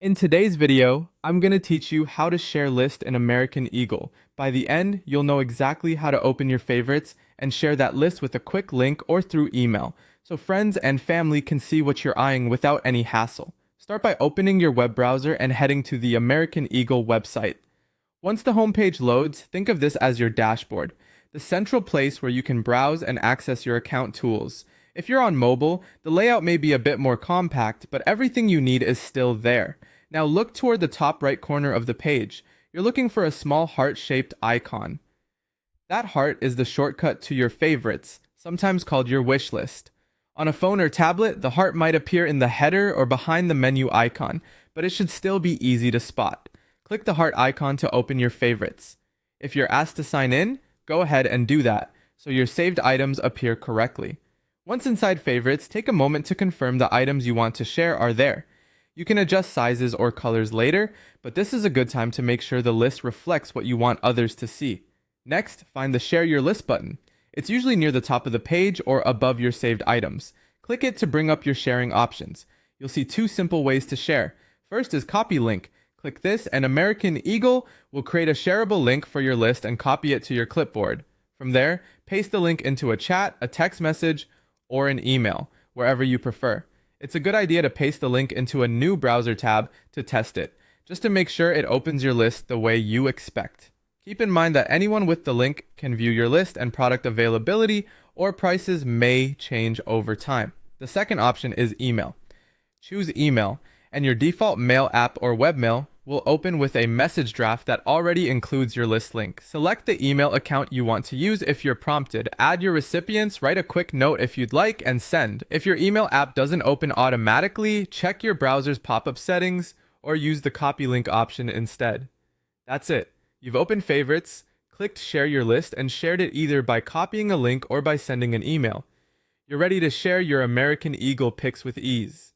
In today's video, I'm going to teach you how to share list in American Eagle. By the end, you'll know exactly how to open your favorites and share that list with a quick link or through email, so friends and family can see what you're eyeing without any hassle. Start by opening your web browser and heading to the American Eagle website. Once the homepage loads, think of this as your dashboard, the central place where you can browse and access your account tools. If you're on mobile, the layout may be a bit more compact, but everything you need is still there. Now look toward the top right corner of the page. You're looking for a small heart-shaped icon. That heart is the shortcut to your favorites, sometimes called your wish list. On a phone or tablet, the heart might appear in the header or behind the menu icon, but it should still be easy to spot. Click the heart icon to open your favorites. If you're asked to sign in, go ahead and do that, so your saved items appear correctly. Once inside favorites, take a moment to confirm the items you want to share are there. You can adjust sizes or colors later, but this is a good time to make sure the list reflects what you want others to see. Next, find the Share Your List button. It's usually near the top of the page or above your saved items. Click it to bring up your sharing options. You'll see two simple ways to share. First is Copy Link. Click this and American Eagle will create a shareable link for your list and copy it to your clipboard. From there, paste the link into a chat, a text message, or an email, wherever you prefer. It's a good idea to paste the link into a new browser tab to test it, just to make sure it opens your list the way you expect. Keep in mind that anyone with the link can view your list, and product availability or prices may change over time. The second option is email. Choose email, and your default mail app or webmail will open with a message draft that already includes your list link. Select the email account you want to use if you're prompted. Add your recipients, write a quick note if you'd like, and send. If your email app doesn't open automatically, check your browser's pop-up settings or use the copy link option instead. That's it. You've opened favorites, clicked share your list, and shared it either by copying a link or by sending an email. You're ready to share your American Eagle pics with ease.